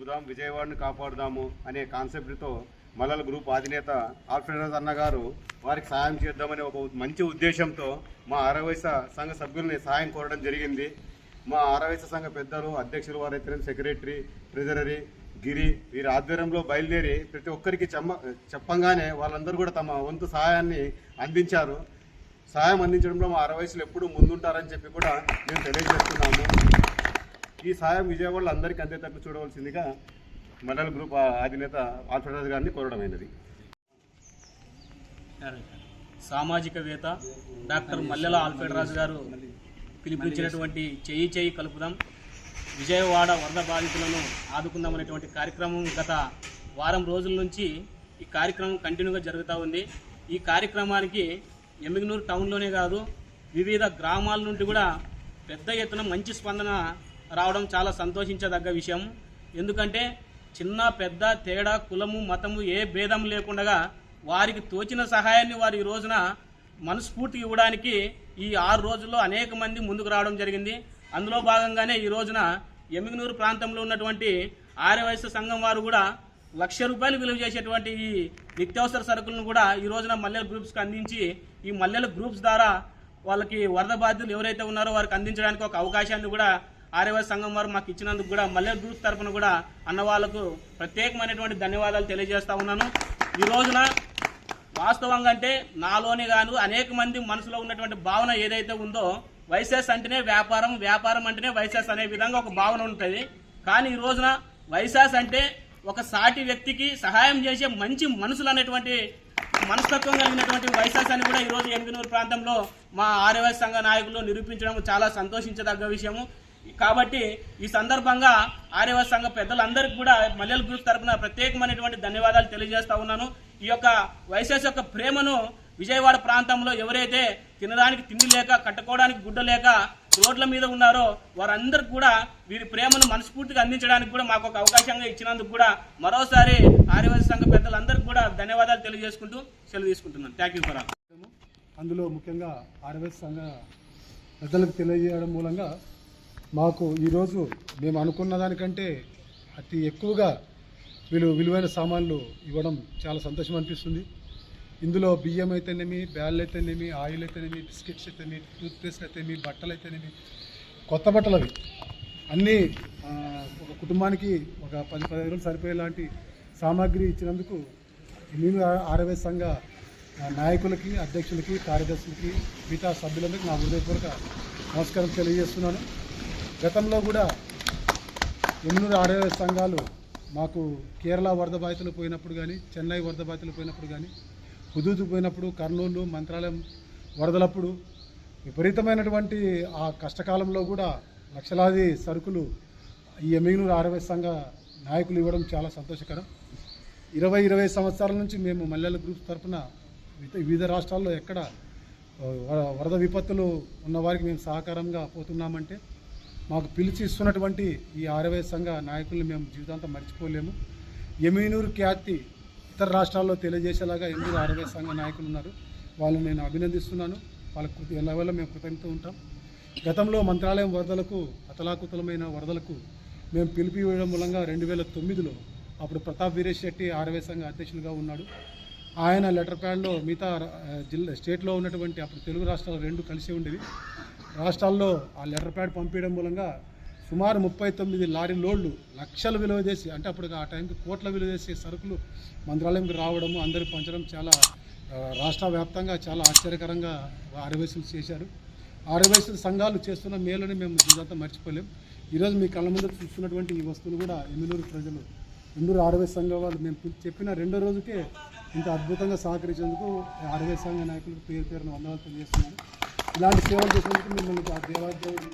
కలుపుదాం, విజయవాడను కాపాడుదాము అనే కాన్సెప్ట్తో మల్లల గ్రూప్ అధినేత ఆల్ఫ్రెడ్ అన్న గారు వారికి సహాయం చేద్దామనే ఒక మంచి ఉద్దేశంతో మా ఆరవైస సంఘ సభ్యుల్ని సహాయం కోరడం జరిగింది. మా ఆరవైస సంఘ పెద్దలు, అధ్యక్షులు వారైతే సెక్రటరీ, ట్రెజరీ, గిరి వీరి ఆధ్వర్యంలో బయలుదేరి ప్రతి ఒక్కరికి చెప్పంగానే వాళ్ళందరూ కూడా తమ వంతు సహాయాన్ని అందించారు. సహాయం అందించడంలో మా ఆరవైసులు ఎప్పుడూ ముందుంటారని చెప్పి కూడా మేము తెలియజేస్తున్నాము. ఈ సహాయం విజయవాడలో అందరికీ అందేటట్టు చూడవలసిందిగా మల్లల గ్రూప్ అధినేత ఆల్ఫ్రెడ్ గారిని కోరడమైనది. సామాజికవేత్త డాక్టర్ మల్లెల ఆల్ఫ్రెడ్ రాజు గారు పిలిపించినటువంటి చెయ్యి చెయ్యి కలుపుదాం, విజయవాడ వరద బాధితులను ఆదుకుందామనేటువంటి కార్యక్రమం గత వారం రోజుల నుంచి ఈ కార్యక్రమం కంటిన్యూగా జరుగుతూ ఉంది. ఈ కార్యక్రమానికి ఎమ్మిగనూరు టౌన్లోనే కాదు, వివిధ గ్రామాల నుండి కూడా పెద్ద ఎత్తున మంచి స్పందన రావడం చాలా సంతోషించదగ్గ విషయం. ఎందుకంటే చిన్న పెద్ద తేడా, కులము, మతము ఏ భేదం లేకుండా వారికి తోచిన సహాయాన్ని వారు ఈ రోజున మనస్ఫూర్తి ఇవ్వడానికి ఈ 6 రోజుల్లో అనేక మంది ముందుకు రావడం జరిగింది. అందులో భాగంగానే ఈ రోజున ఎమ్మిగనూరు ప్రాంతంలో ఉన్నటువంటి ఆర్యవైశ్య సంఘం వారు కూడా ₹1,00,000 విలువ చేసేటువంటి ఈ నిత్యావసర సరుకులను కూడా ఈ రోజున మల్లెల గ్రూప్స్కి అందించి, ఈ మల్లెల గ్రూప్స్ ద్వారా వాళ్ళకి వరద బాధితులు ఎవరైతే ఉన్నారో వారికి అందించడానికి ఒక అవకాశాన్ని కూడా ఆర్యవైశ్య సంఘం వారు మాకు ఇచ్చినందుకు కూడా మల్లెల గ్రూప్స్ తరఫున కూడా అన్న వాళ్ళకు ప్రత్యేకమైనటువంటి ధన్యవాదాలు తెలియజేస్తా ఉన్నాను. ఈ రోజున వాస్తవంగా అంటే నాలోనే గాను అనేక మంది మనసులో ఉన్నటువంటి భావన ఏదైతే ఉందో, వైసెస్ అంటేనే వ్యాపారం, వ్యాపారం అంటేనే వైసెస్ అనే విధంగా ఒక భావన ఉంటుంది. కానీ ఈ రోజున వైసెస్ అంటే ఒక సాటి వ్యక్తికి సహాయం చేసే మంచి మనసులు అనేటువంటి మనస్తత్వం కలిగినటువంటి వైసెస్ అని కూడా ఈరోజు ఎమ్మిగనూరు ప్రాంతంలో మా ఆర్యవైశ్య సంఘ నాయకులు నిరూపించడం చాలా సంతోషించదగ్గ విషయము. కాబట్టి ఈ సందర్భంగా ఆర్యవైశ్య సంఘ పెద్దలందరికీ కూడా మల్లెల గ్రూప్ తరఫున ప్రత్యేకమైనటువంటి ధన్యవాదాలు తెలియజేస్తా ఉన్నాను. ఈ యొక్క వైసెస్ యొక్క ప్రేమను విజయవాడ ప్రాంతంలో ఎవరైతే తినడానికి తిండి లేక, కట్టుకోవడానికి గుడ్డ లేక రోడ్ల మీద ఉన్నారో వారందరికీ కూడా వీరి ప్రేమను మనస్ఫూర్తిగా అందించడానికి కూడా మాకు ఒక అవకాశంగా ఇచ్చినందుకు కూడా మరోసారి ఆర్యవైశ్య సంఘ పెద్దలందరికీ కూడా ధన్యవాదాలు తెలియజేసుకుంటూ సెలవు తీసుకుంటున్నాను. Thank you for all. అందులో ముఖ్యంగా ఆర్యవైశ్య సంఘ పెద్దలకు తెలియజేయడం మూలంగా మాకు ఈరోజు మేము అనుకున్న దానికంటే అతి ఎక్కువగా విలువైన సామాన్లు ఇవ్వడం చాలా సంతోషం అనిపిస్తుంది. ఇందులో బియ్యం అయితేనేమి, బ్యాళ్ళు అయితేనేమి, ఆయిల్ అయితేనేమి, బిస్కెట్స్ అయితేనేమి, టూత్పేస్ట్ అయితేనేమి, బట్టలు అయితేనేమి, కొత్త బట్టలు అవి అన్నీ ఒక కుటుంబానికి ఒక 10-15 రోజులు సరిపోయేలాంటి సామాగ్రి ఇచ్చినందుకు నేను ఆర్యవైశ్య సంఘ నాయకులకి, అధ్యక్షులకి, కార్యదర్శులకి, మిగతా సభ్యులందరికీ నా హృదయపూర్వక నమస్కారం తెలియజేస్తున్నాను. గతంలో కూడా ఎమ్మిగనూరు ఆర్యవైశ్య సంఘాలు మాకు కేరళ వరద బాధితులు పోయినప్పుడు కానీ, చెన్నై వరద బాధితులు పోయినప్పుడు కానీ, హుదూదు పోయినప్పుడు, కర్నూలు, మంత్రాలయం వరదలప్పుడు విపరీతమైనటువంటి ఆ కష్టకాలంలో కూడా లక్షలాది సరుకులు ఈ ఎమ్మిగనూరు ఆర్యవైశ్య సంఘ నాయకులు ఇవ్వడం చాలా సంతోషకరం. 20 సంవత్సరాల నుంచి మేము మల్లెల గ్రూప్ తరఫున వివిధ రాష్ట్రాల్లో ఎక్కడ వరద విపత్తులు ఉన్న వారికి మేము సహకారంగా పోతున్నామంటే మాకు పిలిచి ఇస్తున్నటువంటి ఈ ఆర్యవైశ్య సంఘ నాయకుల్ని మేము జీవితాంతం మర్చిపోలేము. ఎమ్మిగనూరు ఖ్యాతి ఇతర రాష్ట్రాల్లో తెలియజేసేలాగా ఎమ్మిగనూరు ఆర్యవైశ్య సంఘ నాయకులు ఉన్నారు. వాళ్ళని నేను అభినందిస్తున్నాను. వాళ్ళకు ఎల్లవేళ మేము కృతజ్ఞత ఉంటాం. గతంలో మంత్రాలయం వరదలకు, అతలాకుతలమైన వరదలకు మేము పిలిపి ఇవ్వడం మూలంగా 2009లో అప్పుడు ప్రతాప్ వీరేష్ శెట్టి ఆర్యవైశ్య సంఘ అధ్యక్షులుగా ఉన్నాడు. ఆయన లెటర్ ప్యాడ్లో మిగతా స్టేట్లో ఉన్నటువంటి అప్పుడు తెలుగు రాష్ట్రాలు 2 కలిసి ఉండేవి. రాష్ట్రాల్లో ఆ లెటర్ ప్యాడ్ పంపించడం మూలంగా సుమారు 39 లారీ లోడ్లు లక్షలు విలువ చేసి, అంటే అప్పుడు ఆ టైంకి కోట్ల విలువ చేసే సరుకులు మంత్రాలయంకి రావడము, అందరికి పంచడం చాలా రాష్ట్ర వ్యాప్తంగా చాలా ఆశ్చర్యకరంగా ఆర్యవైశ్యులు చేశారు. ఆర్యవైశ్య సంఘాలు చేస్తున్న మేలుని మేము ఇదంతా మర్చిపోలేం. ఈరోజు మీ కళ్ళ ముందు చూస్తున్నటువంటి ఈ వస్తువులు కూడా ఎమ్మిగనూరు ప్రజలు, ఎమ్మిగనూరు ఆర్యవైశ్య సంఘం వాళ్ళు మేము చెప్పిన 2వ రోజుకే ఇంత అద్భుతంగా సహకరించేందుకు ఆర్యవైశ్య సంఘ నాయకులకు పేరున వందనాలు తెలియజేస్తున్నాను. ఇలాంటి సేవలు చేసేందుకు మిమ్మల్ని ఆ దేవాలయం